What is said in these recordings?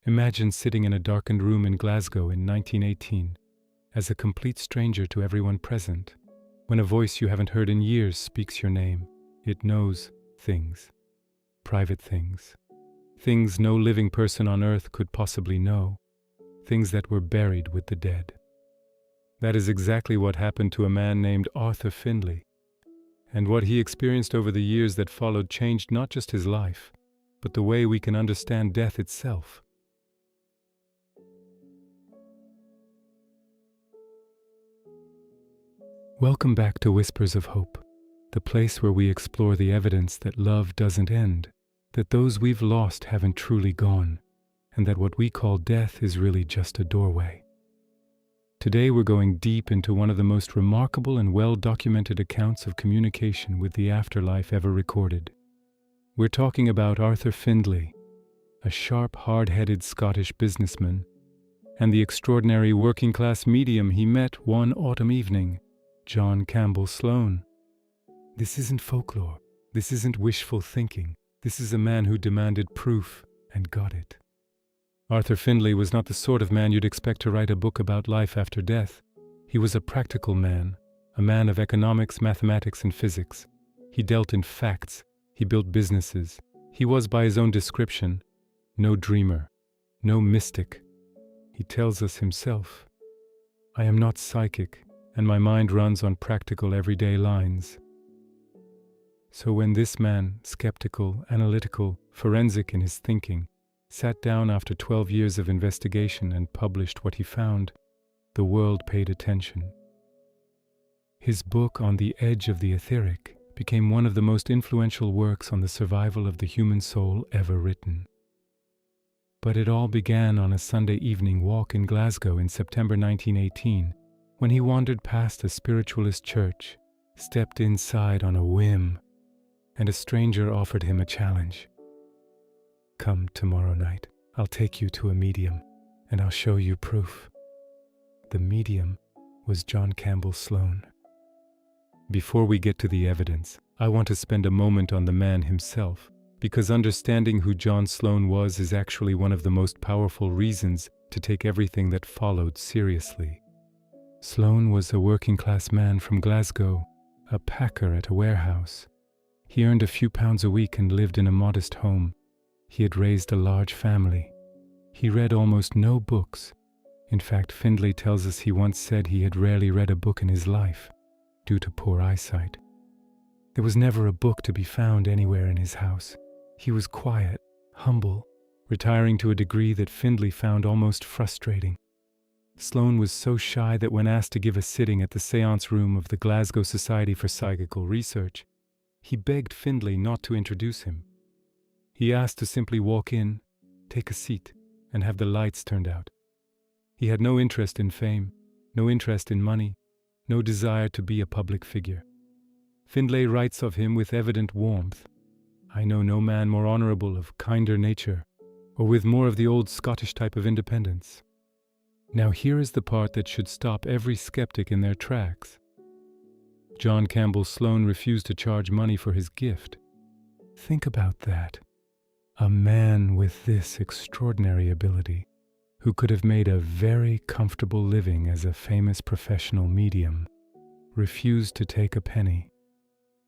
Imagine sitting in a darkened room in Glasgow in 1918, as a complete stranger to everyone present, when a voice you haven't heard in years speaks your name. It knows things, private things, things no living person on earth could possibly know, things that were buried with the dead. That is exactly what happened to a man named Arthur Findlay, and what he experienced over the years that followed changed not just his life, but the way we can understand death itself. Welcome back to Whispers of Hope, the place where we explore the evidence that love doesn't end, that those we've lost haven't truly gone, and that what we call death is really just a doorway. Today we're going deep into one of the most remarkable and well-documented accounts of communication with the afterlife ever recorded. We're talking about Arthur Findlay, a sharp, hard-headed Scottish businessman, and the extraordinary working-class medium he met one autumn evening, John Campbell Sloan. This isn't folklore. This isn't wishful thinking. This is a man who demanded proof and got it. Arthur Findlay was not the sort of man you'd expect to write a book about life after death. He was a practical man, a man of economics, mathematics, and physics. He dealt in facts. He built businesses. He was, by his own description, no dreamer, no mystic. He tells us himself, "I am not psychic, and my mind runs on practical everyday lines." So when this man, skeptical, analytical, forensic in his thinking, sat down after 12 years of investigation and published what he found, the world paid attention. His book, On the Edge of the Etheric, became one of the most influential works on the survival of the human soul ever written. But it all began on a Sunday evening walk in Glasgow in September 1918, when he wandered past a spiritualist church, stepped inside on a whim, and a stranger offered him a challenge. "Come tomorrow night. I'll take you to a medium, and I'll show you proof." The medium was John Campbell Sloan. Before we get to the evidence, I want to spend a moment on the man himself, because understanding who John Sloan was is actually one of the most powerful reasons to take everything that followed seriously. Sloan was a working-class man from Glasgow, a packer at a warehouse. He earned a few pounds a week and lived in a modest home. He had raised a large family. He read almost no books. In fact, Findlay tells us he once said he had rarely read a book in his life, due to poor eyesight. There was never a book to be found anywhere in his house. He was quiet, humble, retiring to a degree that Findlay found almost frustrating. Sloan was so shy that when asked to give a sitting at the séance room of the Glasgow Society for Psychical Research, he begged Findlay not to introduce him. He asked to simply walk in, take a seat, and have the lights turned out. He had no interest in fame, no interest in money, no desire to be a public figure. Findlay writes of him with evident warmth, "I know no man more honorable, of kinder nature, or with more of the old Scottish type of independence." Now here is the part that should stop every skeptic in their tracks. John Campbell Sloan refused to charge money for his gift. Think about that. A man with this extraordinary ability, who could have made a very comfortable living as a famous professional medium, refused to take a penny.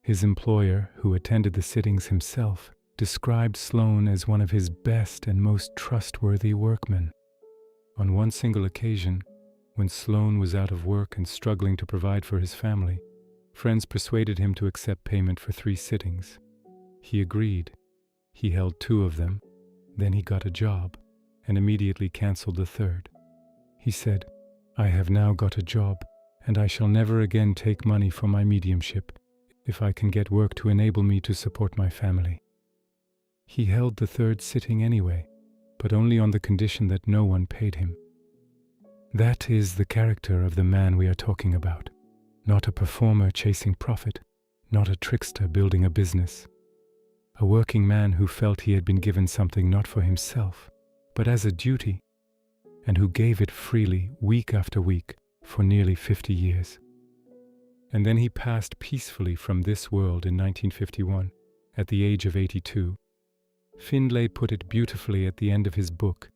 His employer, who attended the sittings himself, described Sloan as one of his best and most trustworthy workmen. On one single occasion, when Sloan was out of work and struggling to provide for his family, friends persuaded him to accept payment for 3 sittings. He agreed. He held 2 of them, then he got a job, and immediately cancelled the 3rd. He said, "I have now got a job, and I shall never again take money for my mediumship, if I can get work to enable me to support my family." He held the 3rd sitting anyway, but only on the condition that no one paid him. That is the character of the man we are talking about. Not a performer chasing profit, not a trickster building a business. A working man who felt he had been given something not for himself, but as a duty, and who gave it freely week after week for nearly 50 years. And then he passed peacefully from this world in 1951, at the age of 82. Findlay put it beautifully at the end of his book,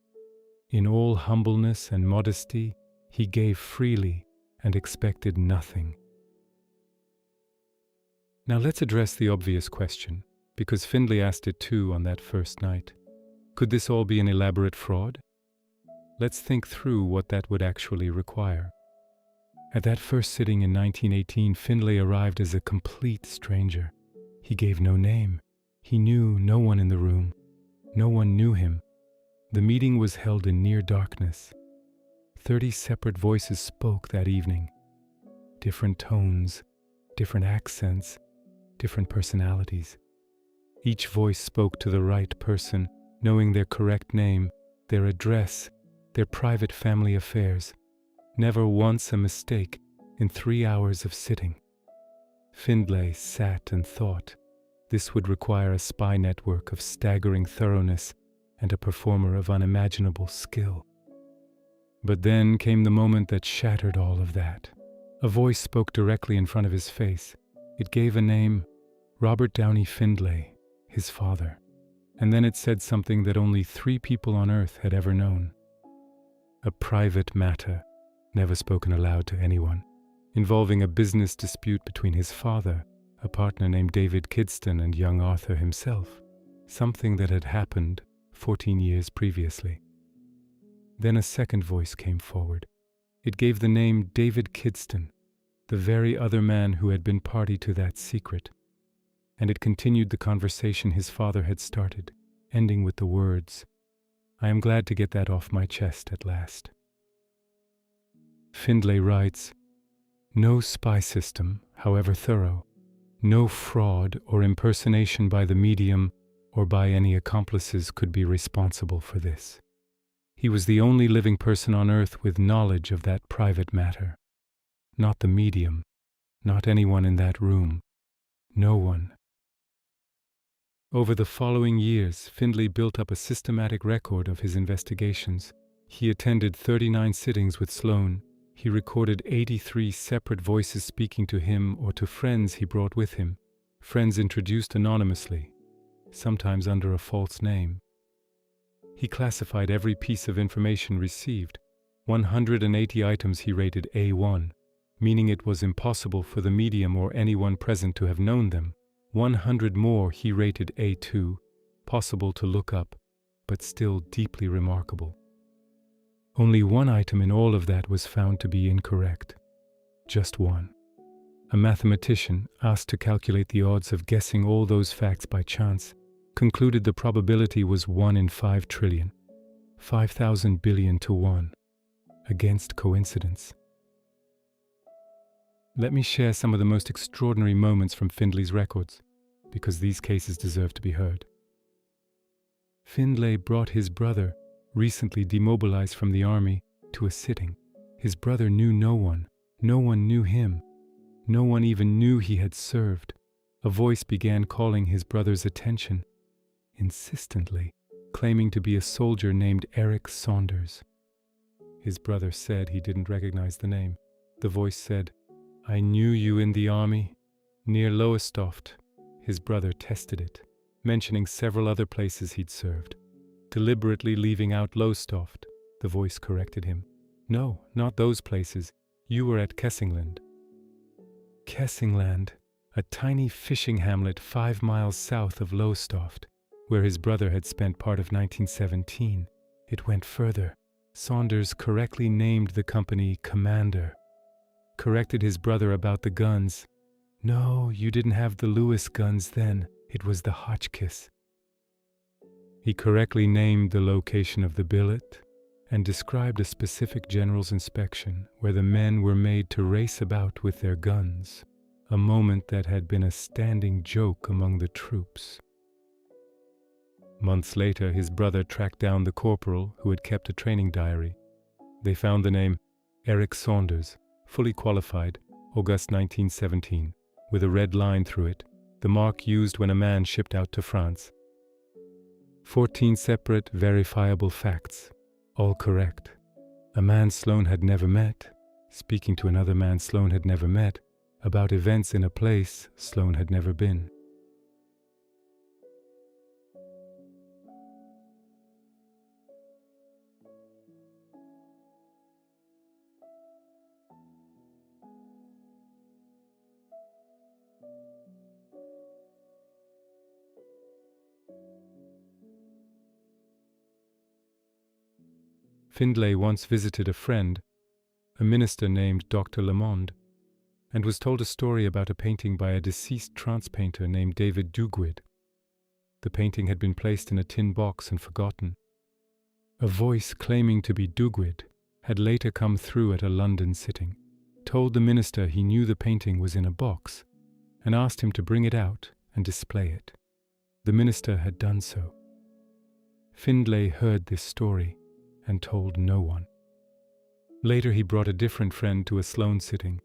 In all humbleness and modesty, he gave freely and expected nothing. Now let's address the obvious question, because Findlay asked it too on that first night. Could this all be an elaborate fraud? Let's think through what that would actually require. At that first sitting in 1918, Findlay arrived as a complete stranger. He gave no name. He knew no one in the room. No one knew him. The meeting was held in near darkness. 30 separate voices spoke that evening. Different tones, different accents, different personalities. Each voice spoke to the right person, knowing their correct name, their address, their private family affairs. Never once a mistake in 3 hours of sitting. Findlay sat and thought. This would require a spy network of staggering thoroughness and a performer of unimaginable skill. But then came the moment that shattered all of that. A voice spoke directly in front of his face. It gave a name, Robert Downey Findlay, his father. And then it said something that only 3 people on Earth had ever known. A private matter, never spoken aloud to anyone, involving a business dispute between his father, a partner named David Kidston, and young Arthur himself, something that had happened 14 years previously. Then a second voice came forward. It gave the name David Kidston, the very other man who had been party to that secret, and it continued the conversation his father had started, ending with the words, "I am glad to get that off my chest at last." Findlay writes, "No spy system, however thorough, no fraud or impersonation by the medium or by any accomplices could be responsible for this. He was the only living person on Earth with knowledge of that private matter. Not the medium, not anyone in that room, no one." Over the following years, Findlay built up a systematic record of his investigations. He attended 39 sittings with Sloan. He recorded 83 separate voices speaking to him or to friends he brought with him, friends introduced anonymously, sometimes under a false name. He classified every piece of information received. 180 items he rated A1, meaning it was impossible for the medium or anyone present to have known them. 100 more he rated A2, possible to look up, but still deeply remarkable. Only one item in all of that was found to be incorrect. Just one. A mathematician, asked to calculate the odds of guessing all those facts by chance, concluded the probability was 1 in 5 trillion, 5,000 billion to 1, against coincidence. Let me share some of the most extraordinary moments from Findlay's records, because these cases deserve to be heard. Findlay brought his brother, recently demobilized from the army, to a sitting. His brother knew no one knew him, no one even knew he had served. A voice began calling his brother's attention, insistently, claiming to be a soldier named Eric Saunders. His brother said he didn't recognize the name. The voice said, "I knew you in the army, near Lowestoft." His brother tested it, mentioning several other places he'd served. Deliberately leaving out Lowestoft, the voice corrected him. "No, not those places. You were at Kessingland." Kessingland, a tiny fishing hamlet 5 miles south of Lowestoft, where his brother had spent part of 1917. It went further. Saunders correctly named the company Commander. Corrected his brother about the guns. "No, you didn't have the Lewis guns then. It was the Hotchkiss." He correctly named the location of the billet and described a specific general's inspection where the men were made to race about with their guns, a moment that had been a standing joke among the troops. Months later, his brother tracked down the corporal who had kept a training diary. They found the name Eric Saunders, fully qualified, August 1917, with a red line through it, the mark used when a man shipped out to France. 14 separate, verifiable facts, all correct. A man Sloan had never met, speaking to another man Sloan had never met, about events in a place Sloan had never been. Findlay once visited a friend, a minister named Dr. Lamond, and was told a story about a painting by a deceased trance painter named David Dugwid. The painting had been placed in a tin box and forgotten. A voice claiming to be Dugwid had later come through at a London sitting, told the minister he knew the painting was in a box, and asked him to bring it out and display it. The minister had done so. Findlay heard this story and told no one. Later he brought a different friend to a Sloan sitting,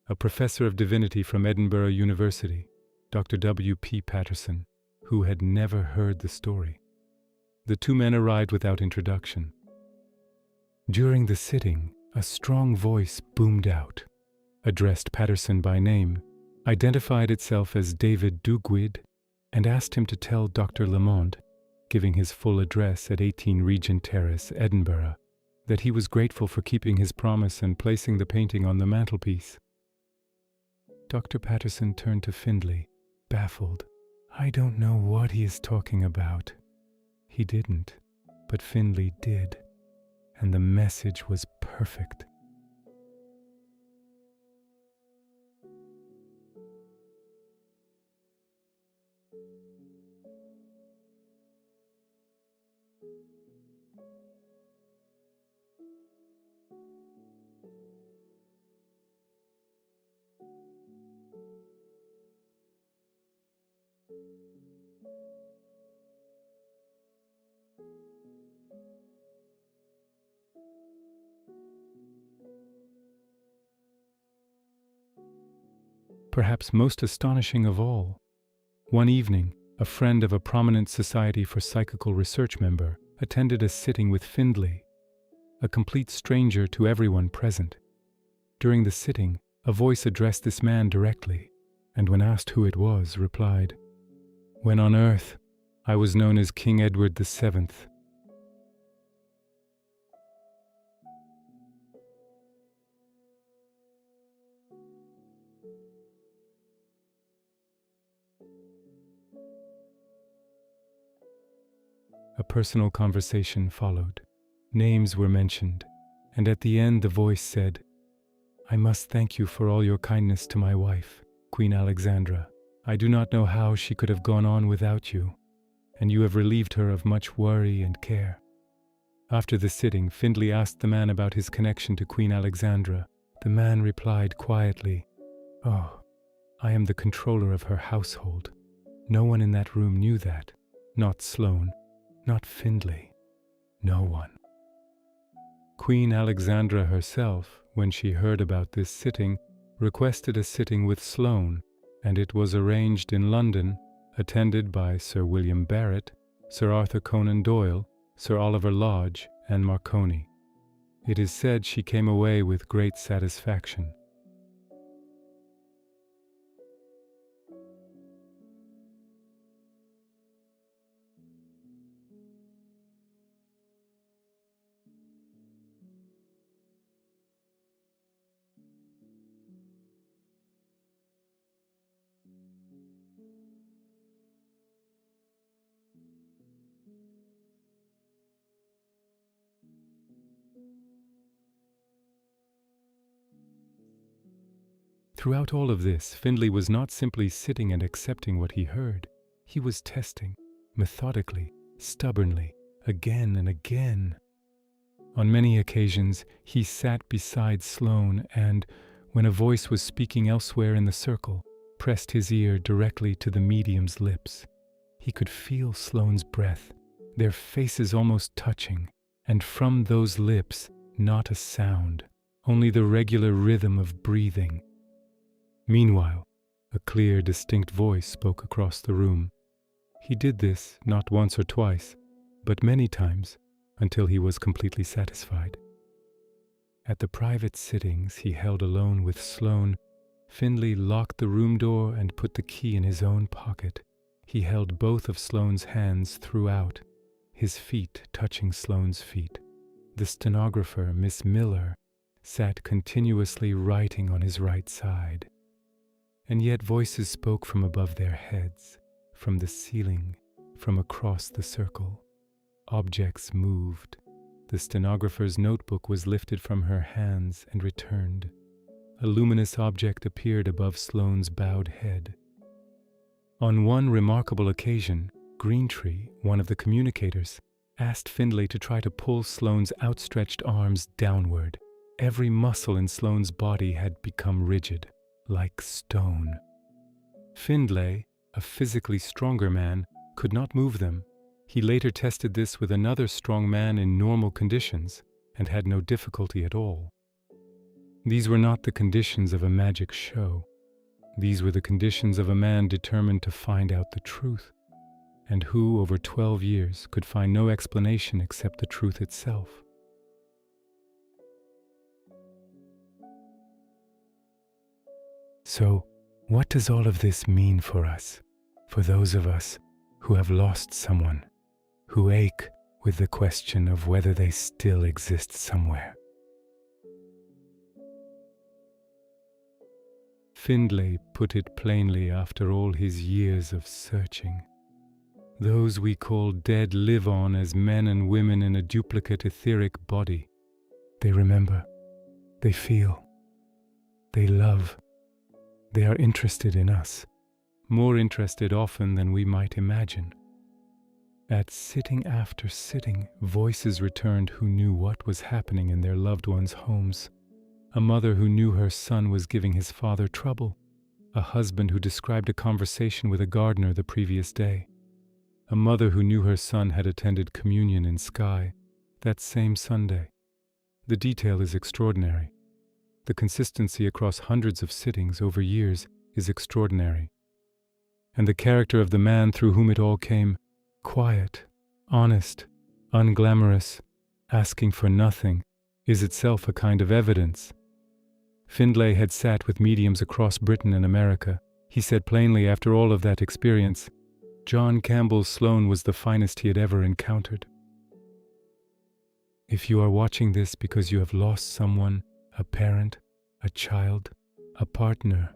a professor of divinity from Edinburgh University, Dr. W. P. Patterson, who had never heard the story. The two men arrived without introduction. During the sitting, a strong voice boomed out, addressed Patterson by name, identified itself as David Dugwid, and asked him to tell Dr. Lamond, giving his full address at 18 Regent Terrace, Edinburgh, that he was grateful for keeping his promise and placing the painting on the mantelpiece. Dr. Patterson turned to Findlay, baffled. "I don't know what he is talking about." He didn't, but Findlay did, and the message was perfect. Perhaps most astonishing of all, one evening, a friend of a prominent Society for Psychical Research member attended a sitting with Findlay, a complete stranger to everyone present. During the sitting, a voice addressed this man directly, and when asked who it was, replied, "When on earth, I was known as King Edward VII. A personal conversation followed. Names were mentioned, and at the end the voice said, "I must thank you for all your kindness to my wife, Queen Alexandra. I do not know how she could have gone on without you, and you have relieved her of much worry and care." After the sitting, Findlay asked the man about his connection to Queen Alexandra. The man replied quietly, "Oh, I am the controller of her household. No one in that room knew that. Not Sloan, not Findlay, no one." Queen Alexandra herself, when she heard about this sitting, requested a sitting with Sloan, and it was arranged in London, attended by Sir William Barrett, Sir Arthur Conan Doyle, Sir Oliver Lodge, and Marconi. It is said she came away with great satisfaction. Throughout all of this, Findlay was not simply sitting and accepting what he heard. He was testing, methodically, stubbornly, again and again. On many occasions, he sat beside Sloan and, when a voice was speaking elsewhere in the circle, pressed his ear directly to the medium's lips. He could feel Sloan's breath, their faces almost touching, and from those lips, not a sound, only the regular rhythm of breathing. Meanwhile, a clear, distinct voice spoke across the room. He did this not once or twice, but many times, until he was completely satisfied. At the private sittings he held alone with Sloan, Findlay locked the room door and put the key in his own pocket. He held both of Sloan's hands throughout, his feet touching Sloan's feet. The stenographer, Miss Miller, sat continuously writing on his right side. And yet voices spoke from above their heads, from the ceiling, from across the circle. Objects moved. the stenographer's notebook was lifted from her hands and returned. A luminous object appeared above Sloane's bowed head. On one remarkable occasion, Greentree, one of the communicators, asked Findlay to try to pull Sloane's outstretched arms downward. Every muscle in Sloane's body had become rigid, like stone. Findlay, a physically stronger man, could not move them. He later tested this with another strong man in normal conditions and had no difficulty at all. These were not the conditions of a magic show. These were the conditions of a man determined to find out the truth, and who, over 12 years, could find no explanation except the truth itself. So, what does all of this mean for us, for those of us who have lost someone, who ache with the question of whether they still exist somewhere? Findlay put it plainly after all his years of searching. Those we call dead live on as men and women in a duplicate etheric body. They remember, they feel, they love. They are interested in us, more interested often than we might imagine. At sitting after sitting, voices returned who knew what was happening in their loved ones' homes. A mother who knew her son was giving his father trouble. A husband who described a conversation with a gardener the previous day. A mother who knew her son had attended communion in Skye that same Sunday. The detail is extraordinary. The consistency across hundreds of sittings over years is extraordinary. And the character of the man through whom it all came, quiet, honest, unglamorous, asking for nothing, is itself a kind of evidence. Findlay had sat with mediums across Britain and America. He said plainly after all of that experience, John Campbell Sloan was the finest he had ever encountered. If you are watching this because you have lost someone, a parent, a child, a partner,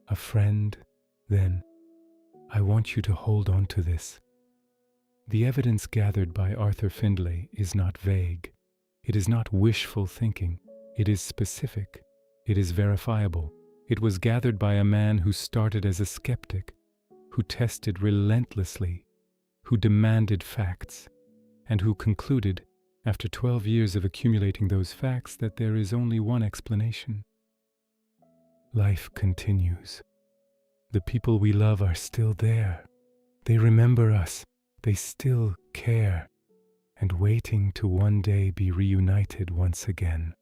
a friend, then I want you to hold on to this. The evidence gathered by Arthur Findlay is not vague. It is not wishful thinking. It is specific. It is verifiable. It was gathered by a man who started as a skeptic, who tested relentlessly, who demanded facts, and who concluded, after 12 years of accumulating those facts, that there is only one explanation. Life continues. The people we love are still there. They remember us. They still care, and waiting to one day be reunited once again.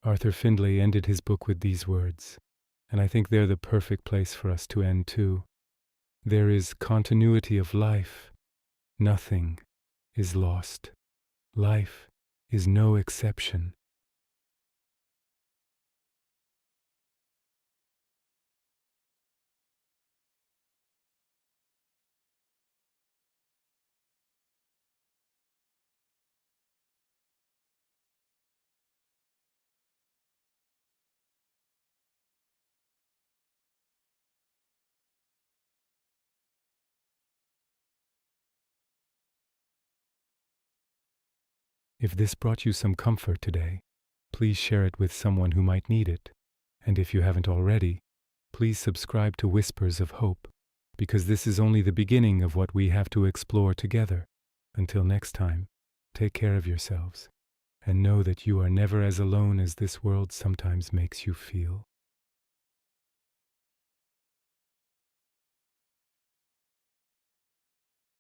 Arthur Findlay ended his book with these words, and I think they're the perfect place for us to end too. There is continuity of life. Nothing is lost. Life is no exception. If this brought you some comfort today, please share it with someone who might need it. And if you haven't already, please subscribe to Whispers of Hope, because this is only the beginning of what we have to explore together. Until next time, take care of yourselves, and know that you are never as alone as this world sometimes makes you feel.